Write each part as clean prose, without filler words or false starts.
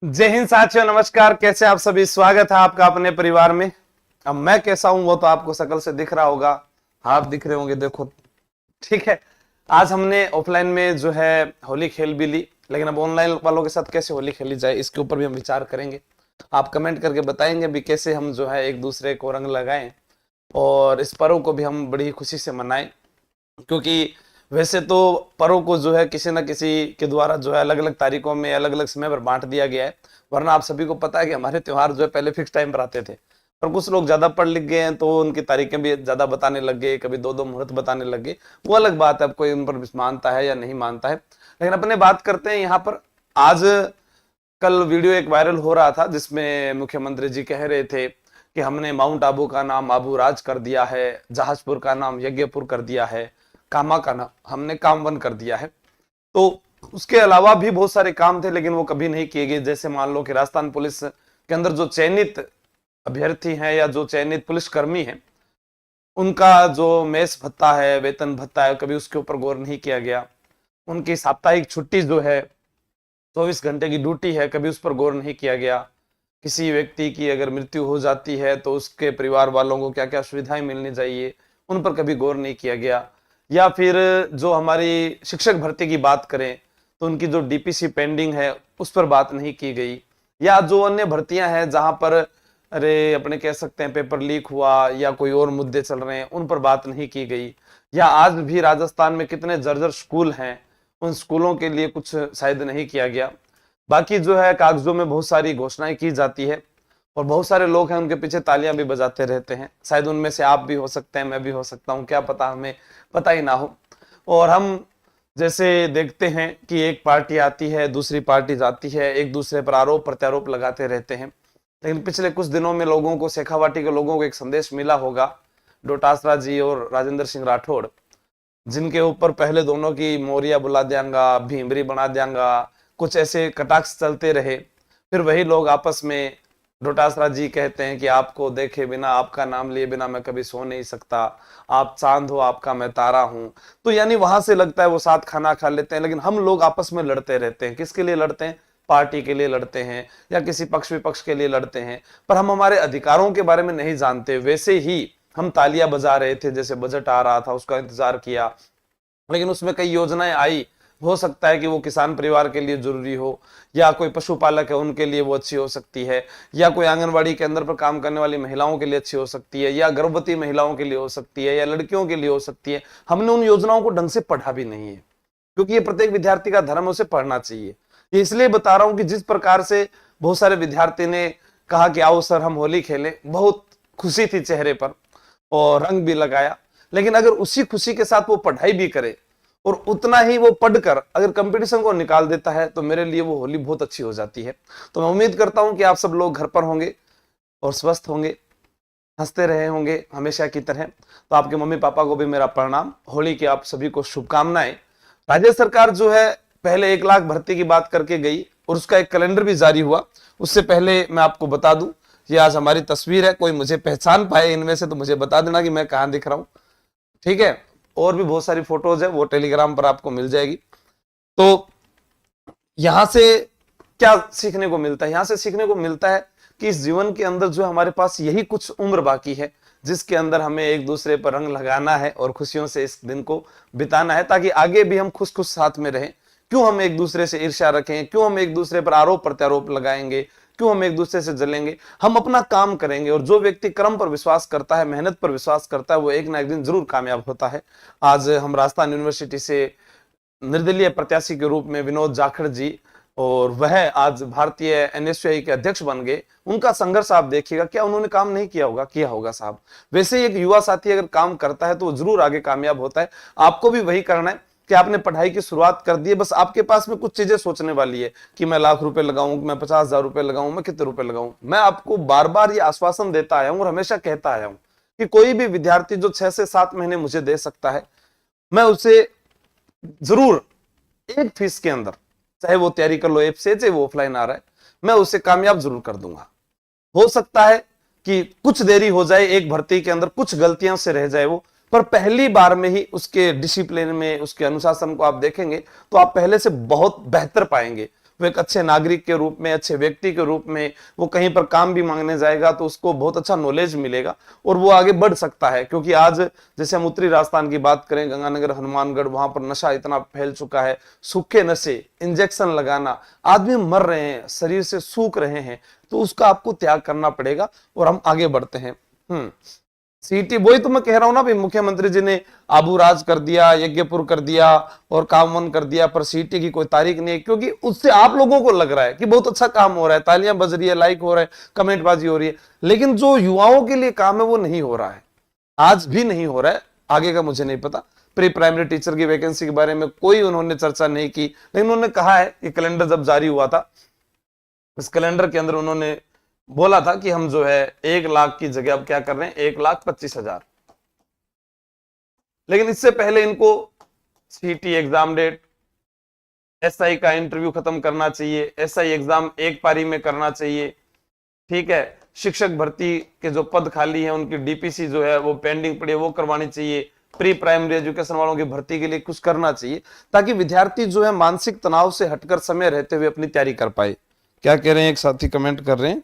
जय हिंद साथियों, नमस्कार। कैसे आप सभी? स्वागत है आपका अपने परिवार में। अब मैं कैसा हूं वो तो आपको शकल से दिख रहा होगा, हाथ दिख रहे होंगे, देखो। ठीक है, आज हमने ऑफलाइन में जो है होली खेल भी ली, लेकिन अब ऑनलाइन वालों के साथ कैसे होली खेली जाए इसके ऊपर भी हम विचार करेंगे। आप कमेंट करके बताएंगे भी कैसे हम जो है एक दूसरे को रंग लगाएं और इस पर्व को भी हम बड़ी खुशी से मनाएं। क्योंकि वैसे तो पर्व को जो है किसी न किसी के द्वारा जो है अलग अलग तारीखों में अलग अलग समय पर बांट दिया गया है, वरना आप सभी को पता है कि हमारे त्योहार जो है पहले फिक्स टाइम पर आते थे। पर कुछ लोग ज्यादा पढ़ लिख गए हैं तो उनकी तारीखें भी ज्यादा बताने लग गए, कभी दो दो मुहूर्त बताने लग गए। वो अलग बात है, अब कोई उन पर मानता है या नहीं मानता है। लेकिन अपने बात करते हैं यहाँ पर। आज कल वीडियो एक वायरल हो रहा था जिसमें मुख्यमंत्री जी कह रहे थे कि हमने माउंट आबू का नाम आबू राज कर दिया है, जहाजपुर का नाम यज्ञपुर कर दिया है, कामा का नाम हमने कामवन कर दिया है। तो उसके अलावा भी बहुत सारे काम थे लेकिन वो कभी नहीं किए गए। जैसे मान लो कि राजस्थान पुलिस के अंदर जो चयनित अभ्यर्थी हैं या जो चयनित पुलिसकर्मी हैं, उनका जो मेस भत्ता है, वेतन भत्ता है, कभी उसके ऊपर गौर नहीं किया गया। उनकी साप्ताहिक छुट्टी जो है, 24 घंटे की ड्यूटी है, कभी उस पर गौर नहीं किया गया। किसी व्यक्ति की अगर मृत्यु हो जाती है तो उसके परिवार वालों को क्या क्या सुविधाएं मिलनी चाहिए, उन पर कभी गौर नहीं किया गया। या फिर जो हमारी शिक्षक भर्ती की बात करें तो उनकी जो डीपीसी पेंडिंग है उस पर बात नहीं की गई। या जो अन्य भर्तियां हैं जहां पर अरे अपने कह सकते हैं पेपर लीक हुआ या कोई और मुद्दे चल रहे हैं, उन पर बात नहीं की गई। या आज भी राजस्थान में कितने जर्जर स्कूल हैं, उन स्कूलों के लिए कुछ शायद नहीं किया गया। बाकी जो है कागजों में बहुत सारी घोषणाएं की जाती है और बहुत सारे लोग हैं उनके पीछे तालियां भी बजाते रहते हैं। शायद उनमें से आप भी हो सकते हैं, मैं भी हो सकता हूं, क्या पता, हमें पता ही ना हो। और हम जैसे देखते हैं कि एक पार्टी आती है, दूसरी पार्टी जाती है, एक दूसरे पर आरोप प्रत्यारोप लगाते रहते हैं। लेकिन पिछले कुछ दिनों में लोगों को, शेखावाटी के लोगों को एक संदेश मिला होगा, डोटासरा जी और राजेंद्र सिंह राठौड़, जिनके ऊपर पहले दोनों की मोरिया बुला देंगा, भीमरी बना देंगा, कुछ ऐसे कटाक्ष चलते रहे। फिर वही लोग आपस में, डोटासरा जी कहते हैं कि आपको देखे बिना, आपका नाम लिए बिना मैं कभी सो नहीं सकता, आप चांद हो आपका मैं तारा हूं। तो यानी वहां से लगता है वो साथ खाना खा लेते हैं। लेकिन हम लोग आपस में लड़ते रहते हैं। किसके लिए लड़ते हैं? पार्टी के लिए लड़ते हैं या किसी पक्ष विपक्ष के लिए लड़ते हैं, पर हम हमारे अधिकारों के बारे में नहीं जानते। वैसे ही हम तालियां बजा रहे थे, जैसे बजट आ रहा था उसका इंतजार किया, लेकिन उसमें कई योजनाएं आई। हो सकता है कि वो किसान परिवार के लिए जरूरी हो, या कोई पशुपालक है उनके लिए वो अच्छी हो सकती है, या कोई आंगनवाड़ी के अंदर पर काम करने वाली महिलाओं के लिए अच्छी हो सकती है, या गर्भवती महिलाओं के लिए हो सकती है, या लड़कियों के लिए हो सकती है। हमने उन योजनाओं को ढंग से पढ़ा भी नहीं है, क्योंकि ये प्रत्येक विद्यार्थी का धर्म है, उसे पढ़ना चाहिए। ये इसलिए बता रहा हूं कि जिस प्रकार से बहुत सारे विद्यार्थी ने कहा कि आओ सर हम होली खेलें, बहुत खुशी थी चेहरे पर और रंग भी लगाया। लेकिन अगर उसी खुशी के साथ वो पढ़ाई भी करे और उतना ही वो पढ़कर अगर कंपटीशन को निकाल देता है तो मेरे लिए वो होली बहुत अच्छी हो जाती है। तो मैं उम्मीद करता हूं कि आप सब लोग घर पर होंगे और स्वस्थ होंगे, हंसते रहे होंगे हमेशा की तरह। तो आपके मम्मी पापा को भी मेरा प्रणाम, होली की आप सभी को शुभकामनाएं। राज्य सरकार जो है पहले 1 लाख भर्ती की बात करके गई और उसका एक कैलेंडर भी जारी हुआ। उससे पहले मैं आपको बता दूं, ये आज हमारी तस्वीर है, कोई मुझे पहचान पाए इनमें से तो मुझे बता देना कि मैं कहां दिख रहा हूं, ठीक है। और भी बहुत सारी फोटोज है, वो टेलीग्राम पर आपको मिल जाएगी। तो यहां से क्या सीखने को मिलता है? यहां से सीखने को मिलता है कि इस जीवन के अंदर जो हमारे पास यही कुछ उम्र बाकी है जिसके अंदर हमें एक दूसरे पर रंग लगाना है और खुशियों से इस दिन को बिताना है, ताकि आगे भी हम खुश खुश साथ में रहें। क्यों हम एक दूसरे से ईर्ष्या रखें? क्यों हम एक दूसरे पर आरोप प्रत्यारोप लगाएंगे? क्यों हम एक दूसरे से जलेंगे? हम अपना काम करेंगे और जो व्यक्ति कर्म पर विश्वास करता है, मेहनत पर विश्वास करता है, वो एक ना एक दिन जरूर कामयाब होता है। आज हम राजस्थान यूनिवर्सिटी से निर्दलीय प्रत्याशी के रूप में विनोद जाखड़ जी, और वह आज भारतीय एनएसयूआई के अध्यक्ष बन गए। उनका संघर्ष आप देखिएगा, क्या उन्होंने काम नहीं किया होगा? किया होगा साहब। वैसे ही एक युवा साथी अगर काम करता है तो वो जरूर आगे कामयाब होता है। आपको भी वही करना है कि आपने पढ़ाई की शुरुआत कर दी है, बस आपके पास में कुछ चीजें सोचने वाली है कि मैं ₹1,00,000 लगाऊं, मैं 50,000 रुपए लगाऊं, मैं कितने रुपए लगाऊं। मैं आपको बार बार ये आश्वासन देता आया हूं और हमेशा कहता आया हूं कि कोई भी विद्यार्थी जो 6 से 7 महीने मुझे दे सकता है, मैं उसे जरूर एक फीस के अंदर, चाहे वो तैयारी कर लो ऐप से, चाहे वो ऑफलाइन आ रहा है, मैं उसे कामयाब जरूर कर दूंगा। हो सकता है कि कुछ देरी हो जाए, एक भर्ती के अंदर कुछ गलतियों से रह जाए वो, पर पहली बार में ही उसके डिसिप्लिन में, उसके अनुशासन को आप देखेंगे तो आप पहले से बहुत बेहतर पाएंगे। वो एक अच्छे नागरिक के रूप में, अच्छे व्यक्ति के रूप में वो कहीं पर काम भी मांगने जाएगा तो उसको बहुत अच्छा नॉलेज मिलेगा और वो आगे बढ़ सकता है। क्योंकि आज जैसे हम उत्तरी राजस्थान की बात करें, गंगानगर, हनुमानगढ़, वहां पर नशा इतना फैल चुका है, सूखे नशे, इंजेक्शन लगाना, आदमी मर रहे हैं, शरीर से सूख रहे हैं, तो उसका आपको त्याग करना पड़ेगा और हम आगे बढ़ते हैं। सीटी, वही तो मैं कह रहा हूं ना भाई, मुख्यमंत्री जी ने आबू राज कर दिया, यज्ञपुर कर दिया और कामवन कर दिया, पर सीटी की कोई तारीख नहीं है, क्योंकि उससे आप लोगों को लग रहा है कि बहुत अच्छा काम हो रहा है, तालियां बज रही है, लाइक हो रहा है, कमेंटबाजी हो रही है, लेकिन जो युवाओं के लिए काम है वो नहीं हो रहा है, आज भी नहीं हो रहा है। आगे का मुझे नहीं पता। प्री प्राइमरी टीचर की वैकेंसी के बारे में कोई उन्होंने चर्चा नहीं की, लेकिन उन्होंने कहा है कि कैलेंडर जब जारी हुआ था, इस कैलेंडर के अंदर उन्होंने बोला था कि हम जो है 1 लाख की जगह अब क्या कर रहे हैं, 1,25,000। लेकिन इससे पहले इनको सीटी एग्जाम डेट, एसआई का इंटरव्यू खत्म करना चाहिए, एसआई एग्जाम एक पारी में करना चाहिए, ठीक है। शिक्षक भर्ती के जो पद खाली है उनकी डीपीसी जो है वो पेंडिंग पड़ी है, वो करवानी चाहिए। प्री प्राइमरी एजुकेशन वालों की भर्ती के लिए कुछ करना चाहिए, ताकि विद्यार्थी जो है मानसिक तनाव से हटकर समय रहते हुए अपनी तैयारी कर पाए। क्या कह रहे हैं, एक साथी कमेंट कर रहे हैं,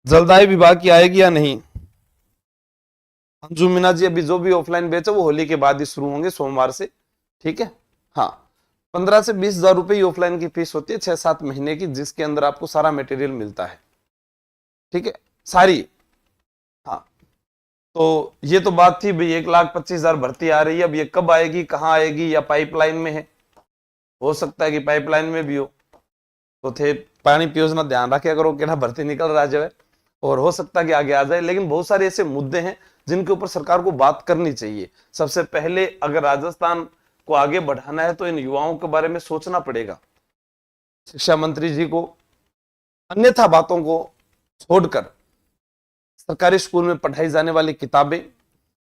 जल्दाई विभाग की आएगी या नहीं? अंजू मीना जी, अभी जो भी ऑफलाइन बैच है वो होली के बाद ही शुरू होंगे, सोमवार से, ठीक है। हाँ, 15 से 20,000 रुपए ही ऑफलाइन की फीस होती है 6-7 महीने की, जिसके अंदर आपको सारा मटेरियल मिलता है, ठीक है, सारी। हाँ, तो ये तो बात थी भाई, 1,25,000 भर्ती आ रही है, अब ये कब आएगी, कहाँ आएगी, या पाइपलाइन में है, हो सकता है कि पाइपलाइन में भी हो, तो थे पानी पियोजना ध्यान रखा करो केड़ा भर्ती निकल रहा है, और हो सकता है कि आगे आ जाए। लेकिन बहुत सारे ऐसे मुद्दे हैं जिनके ऊपर सरकार को बात करनी चाहिए। सबसे पहले अगर राजस्थान को आगे बढ़ाना है तो इन युवाओं के बारे में सोचना पड़ेगा। शिक्षा मंत्री जी को अन्यथा बातों को छोड़कर सरकारी स्कूल में पढ़ाई जाने वाली किताबें,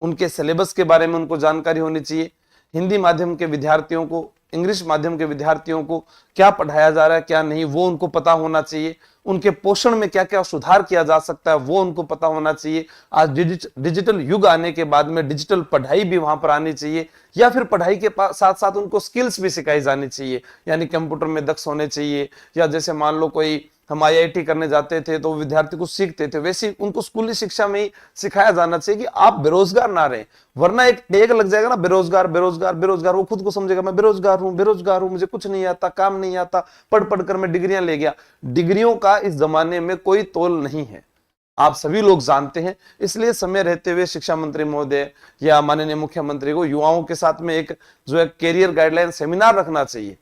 उनके सिलेबस के बारे में उनको जानकारी होनी चाहिए। हिंदी माध्यम के विद्यार्थियों को, इंग्लिश माध्यम के विद्यार्थियों को क्या पढ़ाया जा रहा है क्या नहीं, वो उनको पता होना चाहिए। उनके पोषण में क्या क्या सुधार किया जा सकता है वो उनको पता होना चाहिए। आज डिजिटल युग आने के बाद में डिजिटल पढ़ाई भी वहां पर आनी चाहिए, या फिर पढ़ाई के साथ साथ उनको स्किल्स भी सिखाई जानी चाहिए, यानी कंप्यूटर में दक्ष होने चाहिए। या जैसे मान लो कोई हम आईआईटी करने जाते थे तो विद्यार्थी को सीखते थे, वैसे उनको स्कूली शिक्षा में ही सिखाया जाना चाहिए कि आप बेरोजगार ना रहे, वरना एक टैग लग जाएगा ना, बेरोजगार बेरोजगार बेरोजगार, वो खुद को समझेगा मैं बेरोजगार हूं, मुझे कुछ नहीं आता, काम नहीं आता, पढ़ पढ़ कर मैं डिग्रियां ले गया। डिग्रियों का इस जमाने में कोई तोल नहीं है, आप सभी लोग जानते हैं। इसलिए समय रहते हुए शिक्षा मंत्री महोदय या माननीय मुख्यमंत्री को युवाओं के साथ में एक जो है कैरियर गाइडलाइन सेमिनार रखना चाहिए।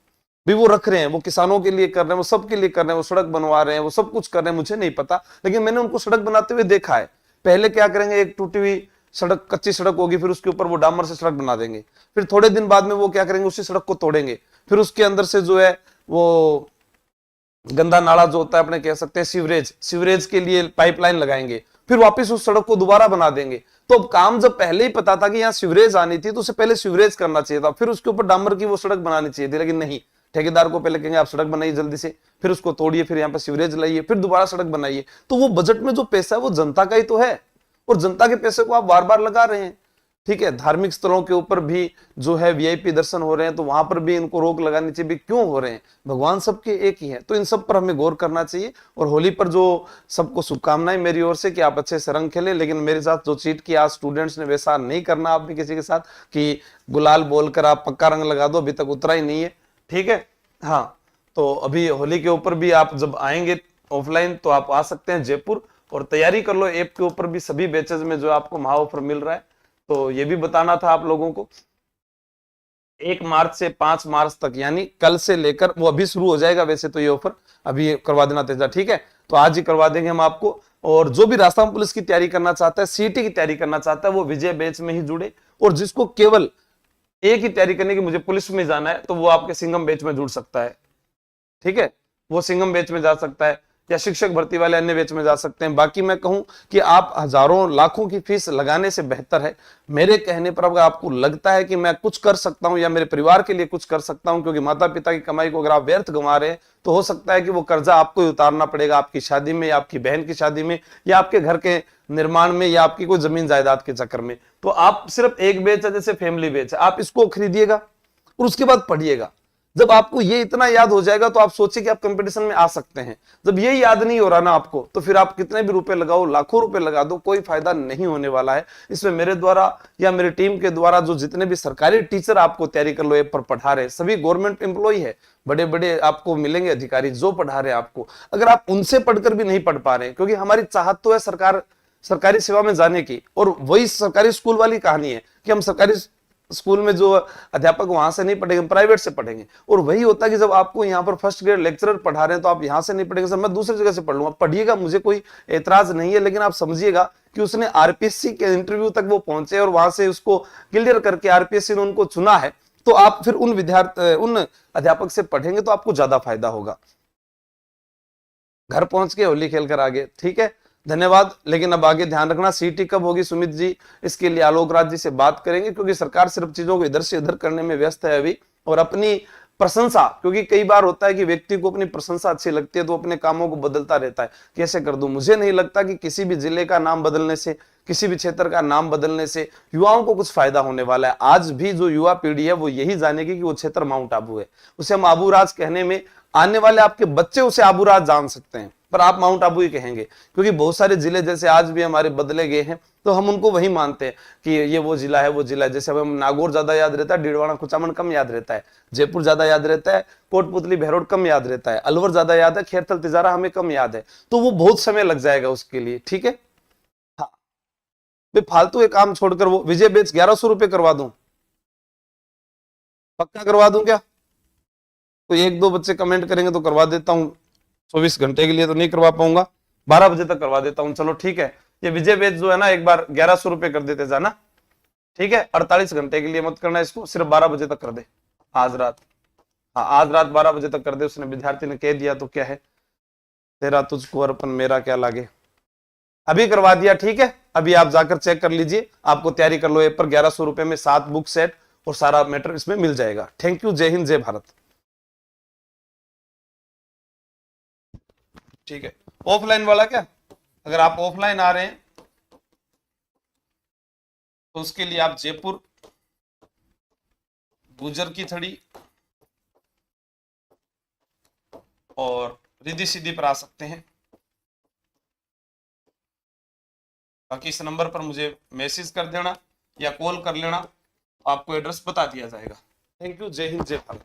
भी वो रख रहे हैं, वो किसानों के लिए कर रहे हैं, वो सबके लिए कर रहे हैं, वो सड़क बनवा रहे हैं, वो सब कुछ कर रहे हैं, मुझे नहीं पता, लेकिन मैंने उनको सड़क बनाते हुए देखा है। पहले क्या करेंगे, एक टूटी हुई सड़क, कच्ची सड़क होगी, फिर उसके ऊपर वो डामर से सड़क बना देंगे, फिर थोड़े दिन बाद में वो क्या करेंगे, उसी सड़क को तोड़ेंगे, फिर उसके अंदर से जो है वो गंदा नाला जो होता है, अपने कह सकते हैं सीवरेज के लिए पाइपलाइन लगाएंगे, फिर वापस उस सड़क को दोबारा बना देंगे। तो काम जब पहले ही पता था कि यहाँ सीवरेज आनी थी तो उससे पहले सीवरेज करना चाहिए था, फिर उसके ऊपर डामर की वो सड़क बनानी चाहिए थी, लेकिन नहीं, ठेकेदार को पहले कहेंगे आप सड़क बनाइए जल्दी से, फिर उसको तोड़िए, फिर यहाँ पे सीवरेज लाइए, फिर दोबारा सड़क बनाइए। तो वो बजट में जो पैसा है वो जनता का ही तो है, और जनता के पैसे को आप बार बार लगा रहे हैं, ठीक है। धार्मिक स्थलों के ऊपर भी जो है वीआईपी दर्शन हो रहे हैं, तो वहां पर भी इनको रोक लगानी चाहिए। क्यों हो रहे हैं, भगवान सबके एक ही है, तो इन सब पर हमें गौर करना चाहिए। और होली पर जो सबको शुभकामनाएं मेरी ओर से कि आप अच्छे से रंग खेलें, लेकिन मेरे साथ जो चीट किया आज स्टूडेंट्स ने वैसा नहीं करना आप भी किसी के साथ कि गुलाल बोलकर आप पक्का रंग लगा दो, अभी तक उतरा ही नहीं है, ठीक है। हाँ, तो अभी होली के ऊपर भी आप जब आएंगे ऑफलाइन तो आप आ सकते हैं जयपुर, और तैयारी कर लो। ऐप के ऊपर भी सभी बैचेज में जो आपको महा ऑफर मिल रहा है, तो ये भी बताना था आप लोगों को। 1 मार्च से 5 मार्च तक, यानी कल से लेकर, वो अभी शुरू हो जाएगा वैसे तो ये ऑफर, अभी करवा देना तेजा, ठीक है। तो आज ही करवा देंगे हम आपको। और जो भी राजस्थान पुलिस की तैयारी करना चाहता है, सीटी की तैयारी करना चाहता है, वो विजय बैच में ही जुड़े। और जिसको केवल एक ही तैयारी करने की, मुझे पुलिस में जाना है, तो वो आपके सिंघम बैच में जुड़ सकता है, ठीक है, वो सिंघम बैच में जा सकता है। या शिक्षक भर्ती वाले अन्य बैच में जा सकते हैं। बाकी मैं कहूं कि आप हजारों लाखों की फीस लगाने से बेहतर है मेरे कहने पर अगर आपको लगता है कि मैं कुछ कर सकता हूं या मेरे परिवार के लिए कुछ कर सकता हूं, क्योंकि माता पिता की कमाई को अगर आप व्यर्थ गंवा रहे हैं तो हो सकता है कि वो कर्जा आपको ही उतारना पड़ेगा आपकी शादी में या आपकी बहन की शादी में या आपके घर के निर्माण में या आपकी कोई जमीन जायदाद के चक्कर में। तो आप सिर्फ एक बैच है जैसे फैमिली बैच है, आप इसको खरीदिएगा और उसके बाद पढ़िएगा। जब आपको ये इतना याद हो जाएगा तो आप सोचिए कि आप कंपटीशन में आ सकते हैं। जब ये याद नहीं हो रहा ना आपको, तो फिर आप कितने भी रुपए लगाओ, लाखों रुपए लगा दो, कोई फायदा नहीं होने वाला है। इसमें मेरे द्वारा या मेरी टीम के द्वारा जो जितने भी सरकारी टीचर आपको तैयारी कर लो ऐप पर पढ़ा रहे, सभी गवर्नमेंट एम्प्लॉय है, बड़े बड़े आपको मिलेंगे अधिकारी जो पढ़ा रहे आपको। अगर आप उनसे पढ़कर भी नहीं पढ़ पा रहे, क्योंकि हमारी चाहत तो है सरकारी सेवा में जाने की, और वही सरकारी स्कूल वाली कहानी है कि हम सरकारी स्कूल में जो अध्यापक वहां से नहीं पढ़ेंगे, प्राइवेट से पढ़ेंगे। और वही होता है कि जब आपको यहाँ पर फर्स्ट ग्रेड लेक्चरर पढ़ा रहे हैं तो आप यहाँ से नहीं पढ़ेंगे, सर मैं दूसरी जगह से पढ़ लूंगा। पढ़िएगा, मुझे कोई एतराज नहीं है, लेकिन आप समझिएगा कि उसने आरपीएससी के इंटरव्यू तक वो पहुंचे और वहां से उसको क्लियर करके आरपीएससी ने उनको चुना है। तो आप फिर उन अध्यापक से पढ़ेंगे तो आपको ज्यादा फायदा होगा। घर पहुंच के होली खेलकर आगे, ठीक है, धन्यवाद। लेकिन अब आगे ध्यान रखना, सीटी कब होगी सुमित जी, इसके लिए आलोक राज जी से बात करेंगे, क्योंकि सरकार सिर्फ चीजों को इधर से उधर करने में व्यस्त है अभी। और अपनी प्रशंसा, क्योंकि कई बार होता है कि व्यक्ति को अपनी प्रशंसा अच्छी लगती है तो अपने कामों को बदलता रहता है, कैसे कर दूं। मुझे नहीं लगता कि किसी भी जिले का नाम बदलने से, किसी भी क्षेत्र का नाम बदलने से युवाओं को कुछ फायदा होने वाला है। आज भी जो युवा पीढ़ी है वो यही जानेगी कि वो क्षेत्र माउंट आबू है, उसे हम आबूराज कहने में, आने वाले आपके बच्चे उसे आबूराज जान सकते हैं, पर आप माउंट आबू ही कहेंगे, क्योंकि बहुत सारे जिले जैसे आज भी हमारे बदले गए हैं तो हम उनको वही मानते हैं कि ये वो जिला है, वो जिला है। जैसे हमें नागौर ज्यादा याद रहता है, डीडवाना कुचामन कम याद रहता है, जयपुर ज्यादा याद रहता है, कोटपुतली बहरोड कम याद रहता है, अलवर ज्यादा याद है, खेरथल तिजारा हमें कम याद है। तो वो बहुत समय लग जाएगा उसके लिए, ठीक है। हाँ, फालतू के काम छोड़कर वो विजय बेच 1100 रुपए करवा दूं, पक्का करवा दूं क्या? तो एक दो बच्चे कमेंट करेंगे तो करवा देता हूं, 24 घंटे के लिए तो नहीं करवा पाऊंगा, 12 बजे तक करवा देता हूं। चलो ठीक है, ये विजय बेच जो है ना, एक बार 1100 रुपए कर देते जाना, ठीक है। 48 घंटे के लिए मत करना इसको, सिर्फ 12 बजे तक कर दे आज रात। हाँ, आज रात 12 बजे तक कर दे। उसने विद्यार्थी ने कह दिया तो क्या है, तेरा तुझको अर्पण मेरा क्या लागे। अभी करवा दिया, ठीक है। अभी आप जाकर चेक कर लीजिए, आपको तैयारी कर लो ऐप पर 1100 रुपए में 7 बुक सेट और सारा मैटर इसमें मिल जाएगा। थैंक यू, जय हिंद, जय भारत। ठीक है, ऑफलाइन वाला क्या, अगर आप ऑफलाइन आ रहे हैं तो उसके लिए आप जयपुर गुजर की थड़ी और रिद्धि सिद्धि पर आ सकते हैं। बाकी इस नंबर पर मुझे मैसेज कर देना या कॉल कर लेना, आपको एड्रेस बता दिया जाएगा। थैंक यू, जय हिंद, जय भारत।